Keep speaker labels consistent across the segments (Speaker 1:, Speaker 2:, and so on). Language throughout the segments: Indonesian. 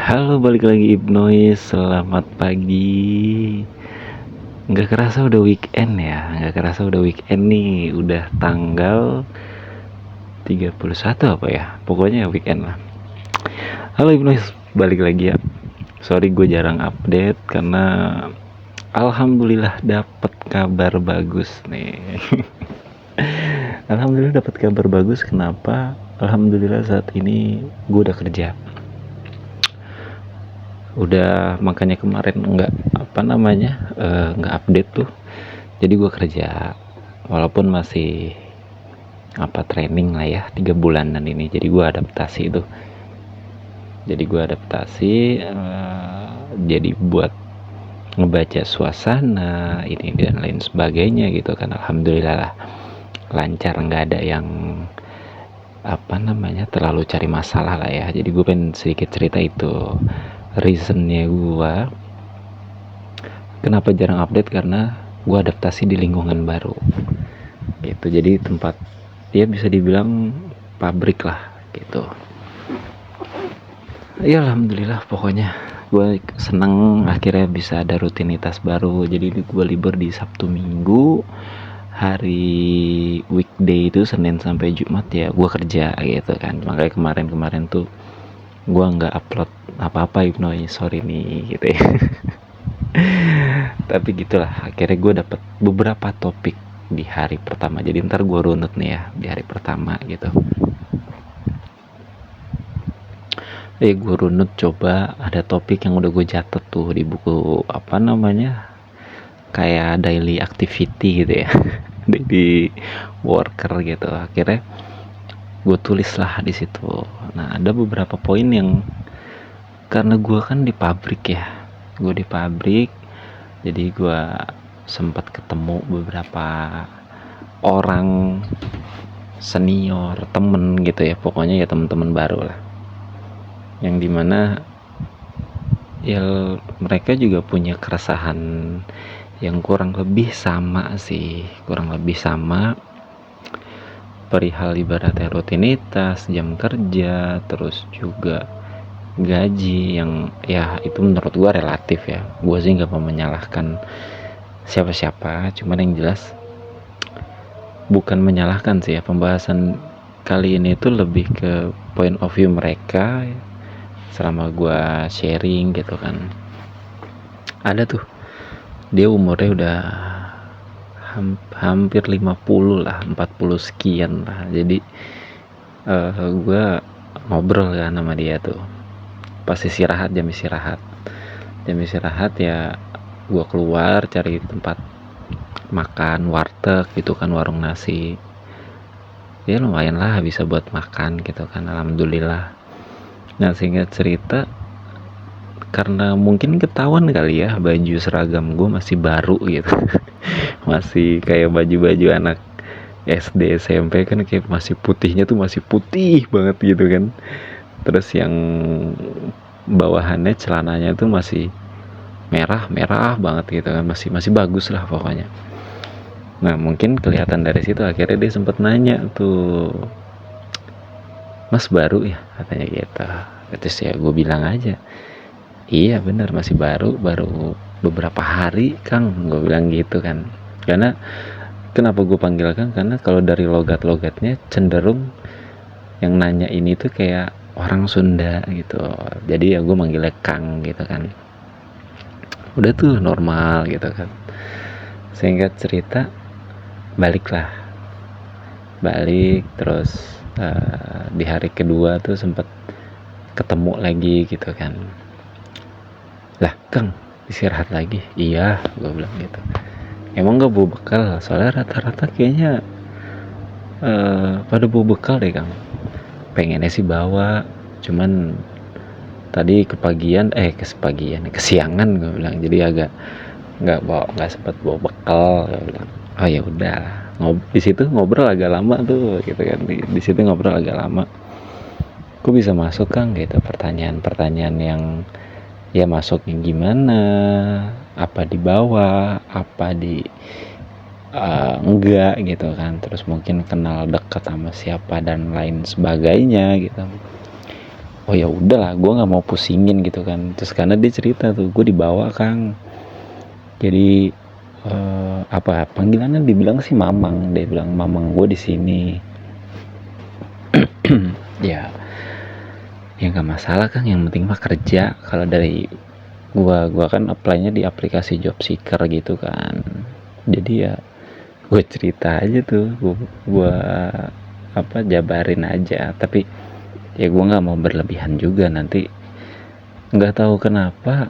Speaker 1: Halo, balik lagi Ibnois, selamat pagi. Nggak kerasa udah weekend ya, nggak kerasa udah weekend nih, udah tanggal 31 apa ya, pokoknya weekend lah. Halo Ibnois, balik lagi ya. Sorry gue jarang update karena Alhamdulillah dapet kabar bagus nih. Alhamdulillah dapat kabar bagus, kenapa? Alhamdulillah saat ini gue udah kerja. Udah, makanya kemarin nggak update tuh. Jadi gue kerja walaupun masih training lah ya, 3 bulanan ini. Jadi gue adaptasi tuh. Jadi buat ngebaca suasana ini dan lain sebagainya gitu kan. Alhamdulillah lah lancar, nggak ada yang terlalu cari masalah lah ya. Jadi gue pengen sedikit cerita itu reasonnya gue kenapa jarang update, karena gue adaptasi di lingkungan baru gitu. Jadi tempat dia bisa dibilang pabrik lah gitu ya. Alhamdulillah, pokoknya gue seneng akhirnya bisa ada rutinitas baru. Jadi gue libur di Sabtu Minggu, hari weekday itu Senin sampai Jumat ya gue kerja gitu kan. Makanya kemarin tuh gue nggak upload apa-apa, sorry nih gitu ya. Tapi gitulah, akhirnya gue dapet beberapa topik di hari pertama. Jadi ntar gue runut nih ya di hari pertama gitu. Gue runut, coba ada topik yang udah gue catet tuh di buku kayak daily activity gitu ya. Daily worker gitu. Akhirnya gue tulis lah di situ. Nah, ada beberapa poin yang karena gue kan di pabrik ya, jadi gue sempat ketemu beberapa orang senior, temen gitu ya, pokoknya ya teman-teman baru lah, yang dimana ya mereka juga punya keresahan yang kurang lebih sama perihal ibaratnya rutinitas, jam kerja, terus juga gaji yang ya itu menurut gue relatif ya. Gue sih nggak mau menyalahkan siapa-siapa, cuman yang jelas bukan menyalahkan sih ya. Pembahasan kali ini tuh lebih ke point of view mereka selama gue sharing gitu kan. Ada tuh dia umurnya udah hampir 50 lah, 40 sekian lah. Jadi gue ngobrol kan sama dia tuh pas jam istirahat ya, gue keluar cari tempat makan, warteg gitu kan, warung nasi ya, lumayan lah bisa buat makan gitu kan, alhamdulillah. Nah, singkat cerita, karena mungkin ketahuan kali ya baju seragam gue masih baru gitu. Masih kayak baju-baju anak SD SMP kan, kayak masih putihnya tuh masih putih banget gitu kan. Terus yang bawahannya celananya tuh masih merah banget gitu kan, masih bagus lah pokoknya. Nah, mungkin kelihatan dari situ, akhirnya dia sempet nanya tuh, "Mas baru ya?" katanya gitu. Terus ya gue bilang aja, "Iya bener, masih baru beberapa hari Kang," gue bilang gitu kan. Karena kenapa gue panggil Kang, karena kalau dari logatnya cenderung yang nanya ini tuh kayak orang Sunda gitu. Jadi ya gue manggilnya Kang gitu kan. Udah tuh normal gitu kan. Singkat cerita, balik terus di hari kedua tuh sempet ketemu lagi gitu kan. "Lah Kang, istirahat lagi?" "Iya," gue bilang gitu. "Emang gak bawa bekal?" Soalnya rata-rata kayaknya pada bawa bekal deh Kang. Pengennya sih bawa, cuman tadi kesiangan gue bilang, jadi agak nggak sempet bawa bekal. Gue bilang, "Oh ya udah." Di situ ngobrol agak lama tuh gitu kan, di situ ngobrol agak lama. "Kok bisa masuk Kang?" gitu, pertanyaan yang ya masuknya gimana, apa dibawa, apa di enggak gitu kan, terus mungkin kenal dekat sama siapa dan lain sebagainya gitu. oh ya udahlah, gue nggak mau pusingin gitu kan. Terus karena dia cerita tuh, gue dibawa Kang, jadi apa panggilannya, dibilang sih mamang, dia bilang mamang gue di sini. Ya nggak masalah Kang, yang penting mah kerja. Kalau dari gua kan apply-nya di aplikasi job seeker gitu kan, jadi ya gue cerita aja tuh, gua apa jabarin aja, tapi ya gue nggak mau berlebihan juga, nanti nggak tahu kenapa.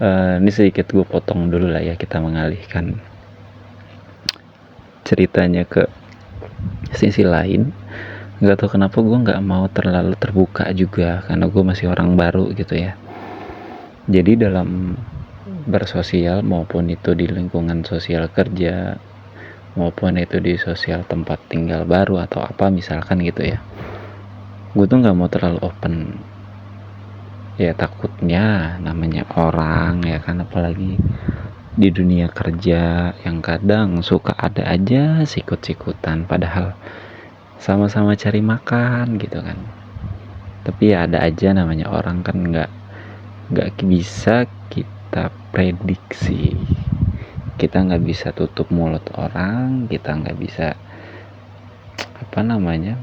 Speaker 1: Ini sedikit gue potong dulu lah ya, kita mengalihkan ceritanya ke sisi lain. Nggak tahu kenapa gue nggak mau terlalu terbuka juga, karena gue masih orang baru gitu ya. Jadi dalam bersosial, maupun itu di lingkungan sosial kerja, maupun itu di sosial tempat tinggal baru atau apa misalkan gitu ya, gue tuh nggak mau terlalu open. Ya takutnya namanya orang ya kan, apalagi di dunia kerja yang kadang suka ada aja sikut-sikutan, padahal sama-sama cari makan gitu kan. Tapi ya ada aja namanya orang kan, nggak bisa kita prediksi, kita nggak bisa tutup mulut orang, kita nggak bisa apa namanya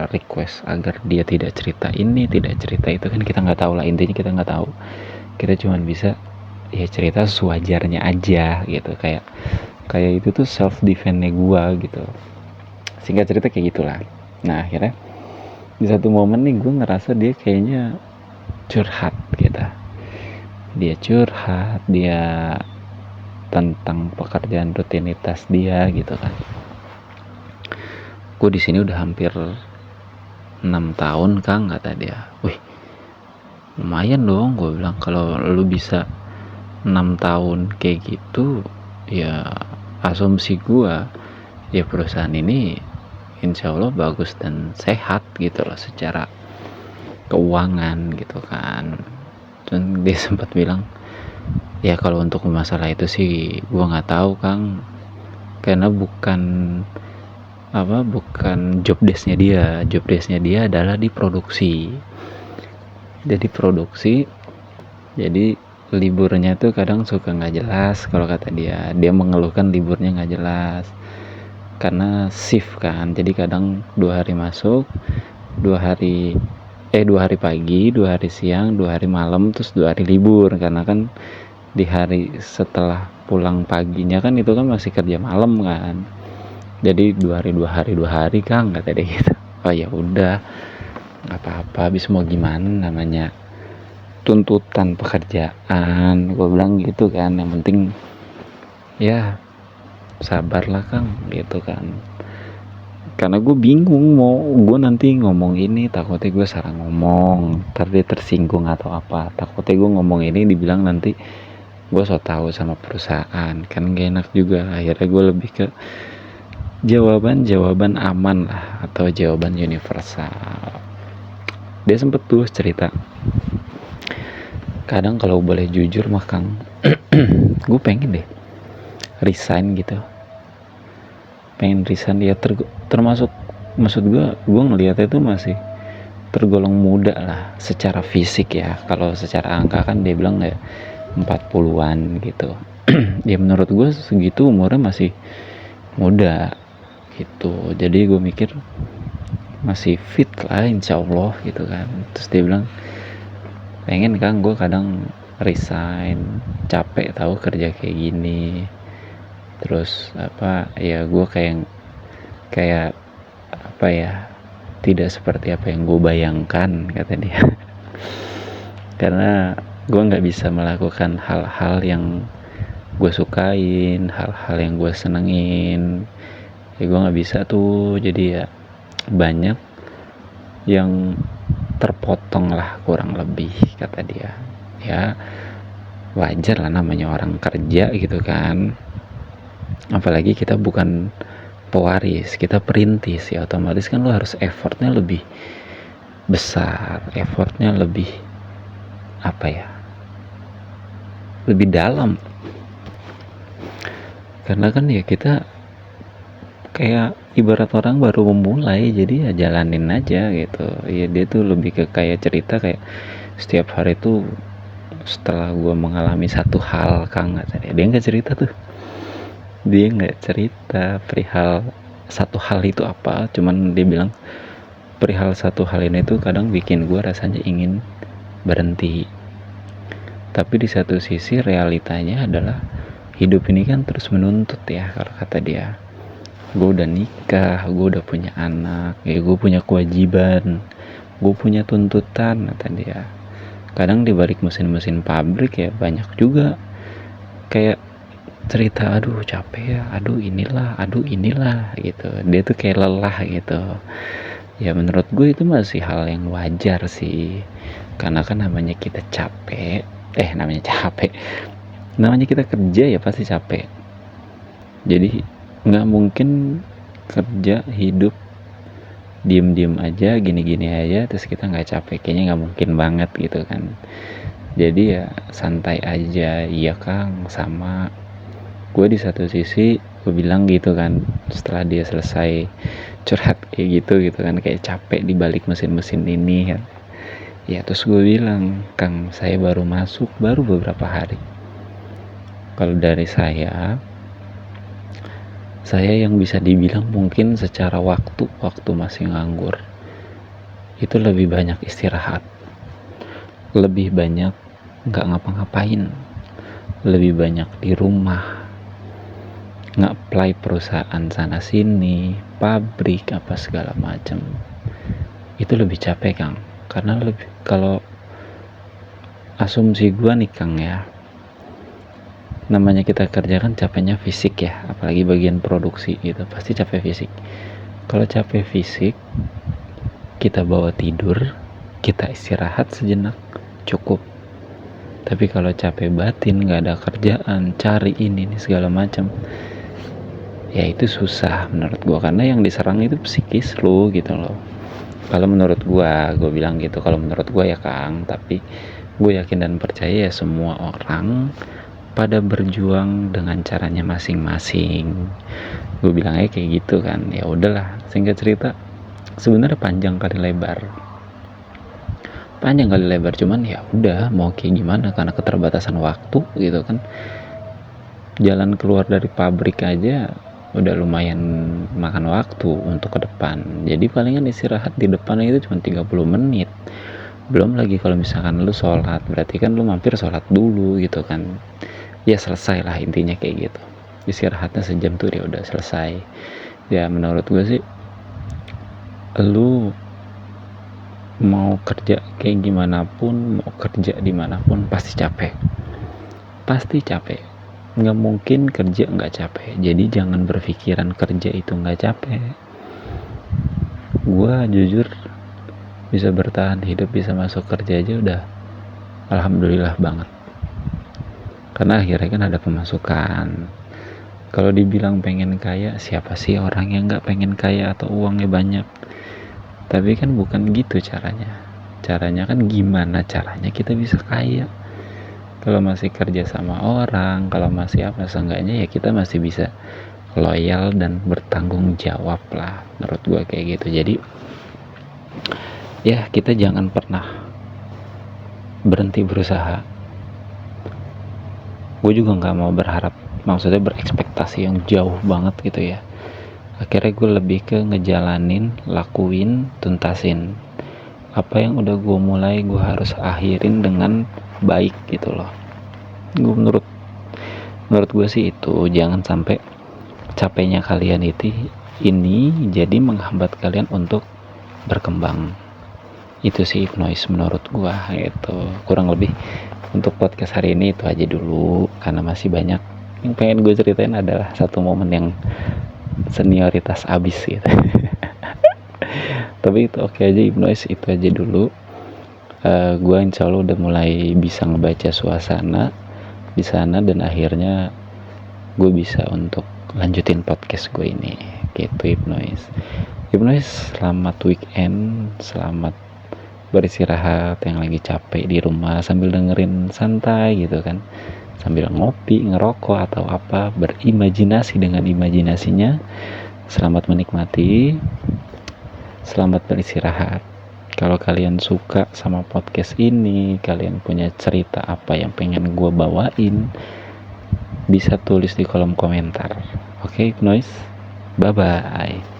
Speaker 1: request agar dia tidak cerita ini, tidak cerita itu kan, kita nggak tahu lah, intinya kita nggak tahu. Kita cuma bisa ya cerita sewajarnya aja gitu, kayak itu tuh self defense-nya gua gitu, singkat cerita kayak gitulah. Nah akhirnya di satu momen nih gue ngerasa dia kayaknya curhat gitu, dia curhat, dia tentang pekerjaan rutinitas dia gitu kan. Gue di sini udah hampir 6 tahun Kang, kata dia. Wih, lumayan dong, gue bilang. Kalau lu bisa 6 tahun kayak gitu, ya asumsi gue ya perusahaan ini insya Allah bagus dan sehat gitu loh secara keuangan gitu kan. Dan dia sempat bilang, ya kalau untuk masalah itu sih gue nggak tahu Kang, karena bukan job desknya dia adalah di produksi. Jadi produksi, jadi liburnya tuh kadang suka nggak jelas. Kalau kata dia mengeluhkan liburnya nggak jelas karena shift kan, jadi kadang 2 hari masuk, 2 hari 2 hari pagi, 2 hari siang, 2 hari malam, terus 2 hari libur. Karena kan di hari setelah pulang paginya kan itu kan masih kerja malam kan, jadi 2 hari Kang, kata dia gitu. Oh ya udah, nggak apa-apa, habis mau gimana, namanya tuntutan pekerjaan, gue bilang gitu kan. Yang penting ya sabarlah Kang gitu kan, karena gue bingung mau gue nanti ngomong ini, takutnya gue salah ngomong, ntar dia tersinggung atau apa, takutnya gue ngomong ini dibilang nanti gue so tau sama perusahaan, kan gak enak juga. Akhirnya gue lebih ke jawaban aman lah, atau jawaban universal. Dia sempet tuh cerita, kadang kalau boleh jujur mah Kang, gue pengen deh resign gitu, pengen resign ya, termasuk, maksud gue ngeliatnya itu masih tergolong muda lah secara fisik ya. Kalau secara angka kan dia bilang ya 40-an gitu. Ya menurut gue segitu umurnya masih muda gitu, jadi gue mikir masih fit lah insya Allah gitu kan. Terus dia bilang, pengen Kang gue kadang resign, capek tahu kerja kayak gini. Terus apa ya, gue kayak apa ya, tidak seperti apa yang gue bayangkan, kata dia. Karena gue nggak bisa melakukan hal-hal yang gue sukain, hal-hal yang gue senengin, ya gue nggak bisa tuh. Jadi ya banyak yang terpotong lah kurang lebih, kata dia. Ya wajar lah, namanya orang kerja gitu kan, apalagi kita bukan pewaris, kita perintis, ya otomatis kan lo harus effortnya lebih besar, effortnya lebih apa ya, lebih dalam. Karena kan ya kita kayak ibarat orang baru memulai, jadi ya jalanin aja gitu ya. Dia tuh lebih ke kayak cerita kayak setiap hari tuh setelah gue mengalami satu hal, Kang, dia nggak cerita tuh, dia nggak cerita perihal satu hal itu apa, cuman dia bilang perihal satu hal ini tuh kadang bikin gue rasanya ingin berhenti, tapi di satu sisi realitanya adalah hidup ini kan terus menuntut ya. Kalau kata dia, gue udah nikah, gue udah punya anak ya, gue punya kewajiban, gue punya tuntutan, kata dia. Kadang di balik mesin-mesin pabrik ya banyak juga kayak cerita, aduh capek ya, aduh inilah gitu. Dia tuh kayak lelah gitu ya. Menurut gue itu masih hal yang wajar sih, karena kan namanya kita capek, namanya kita kerja ya pasti capek. Jadi nggak mungkin kerja hidup diem-diem aja, gini-gini aja terus kita nggak capek, kayaknya nggak mungkin banget gitu kan. Jadi ya santai aja. Iya Kang, sama gue di satu sisi gue bilang gitu kan, setelah dia selesai curhat kayak gitu kan, kayak capek di balik mesin-mesin ini kan ya. Terus gue bilang, Kang, saya baru masuk baru beberapa hari. Kalau dari saya yang bisa dibilang mungkin secara waktu masih nganggur itu lebih banyak istirahat, lebih banyak nggak ngapa-ngapain, lebih banyak di rumah, nge-apply perusahaan sana sini, pabrik apa segala macam. Itu lebih capek Kang, karena lebih, kalau asumsi gua nih Kang ya, namanya kita kerja kan capeknya fisik ya, apalagi bagian produksi gitu pasti capek fisik. Kalau capek fisik kita bawa tidur, kita istirahat sejenak cukup. Tapi kalau capek batin, nggak ada kerjaan, cari ini segala macam, ya itu susah menurut gua, karena yang diserang itu psikis lo gitu loh. Kalau menurut gua bilang gitu, kalau menurut gua ya Kang. Tapi gue yakin dan percaya ya semua orang pada berjuang dengan caranya masing-masing. Gue bilangnya kayak gitu kan. Ya udahlah, singkat cerita sebenarnya panjang kali lebar, cuman ya udah mau kayak gimana, karena keterbatasan waktu gitu kan. Jalan keluar dari pabrik aja udah lumayan makan waktu untuk ke depan, jadi palingan istirahat di depannya itu cuma 30 menit. Belum lagi kalau misalkan lu sholat, berarti kan lu mampir sholat dulu gitu kan. Ya selesai lah intinya kayak gitu, istirahatnya sejam tuh dia udah selesai. Ya menurut gue sih, lu mau kerja kayak gimana pun, mau kerja dimanapun pasti capek, nggak mungkin kerja nggak capek. Jadi jangan berpikiran kerja itu nggak capek. Gue jujur bisa bertahan hidup, bisa masuk kerja aja udah alhamdulillah banget, karena akhirnya kan ada pemasukan. Kalau dibilang pengen kaya, siapa sih orang yang nggak pengen kaya atau uangnya banyak? Tapi kan bukan gitu caranya kan gimana caranya kita bisa kaya. Kalau masih kerja sama orang, kalau masih apa, seenggaknya ya kita masih bisa loyal dan bertanggung jawab lah, menurut gue kayak gitu. Jadi ya kita jangan pernah berhenti berusaha. Gue juga nggak mau berharap, maksudnya berekspektasi yang jauh banget gitu ya. Akhirnya gue lebih ke ngejalanin, lakuin, tuntasin apa yang udah gue mulai, gue harus akhirin dengan baik gitu loh. Gue menurut gue sih itu, jangan sampai capeknya kalian ini jadi menghambat kalian untuk berkembang. Itu sih Hypnosis menurut gue itu. Kurang lebih untuk podcast hari ini itu aja dulu, karena masih banyak yang pengen gue ceritain. Adalah satu momen yang senioritas abis gitu. Tapi itu oke aja, Hypnosis itu aja dulu. Gue insya Allah udah mulai bisa ngebaca suasana di sana, dan akhirnya gue bisa untuk lanjutin podcast gue ini gitu. Hypnosis, selamat weekend, selamat beristirahat yang lagi capek di rumah sambil dengerin santai gitu kan, sambil ngopi, ngerokok atau apa, berimajinasi dengan imajinasinya. Selamat menikmati, selamat beristirahat. Kalau kalian suka sama podcast ini, kalian punya cerita apa yang pengen gue bawain, bisa tulis di kolom komentar. Oke, Noise? Bye-bye.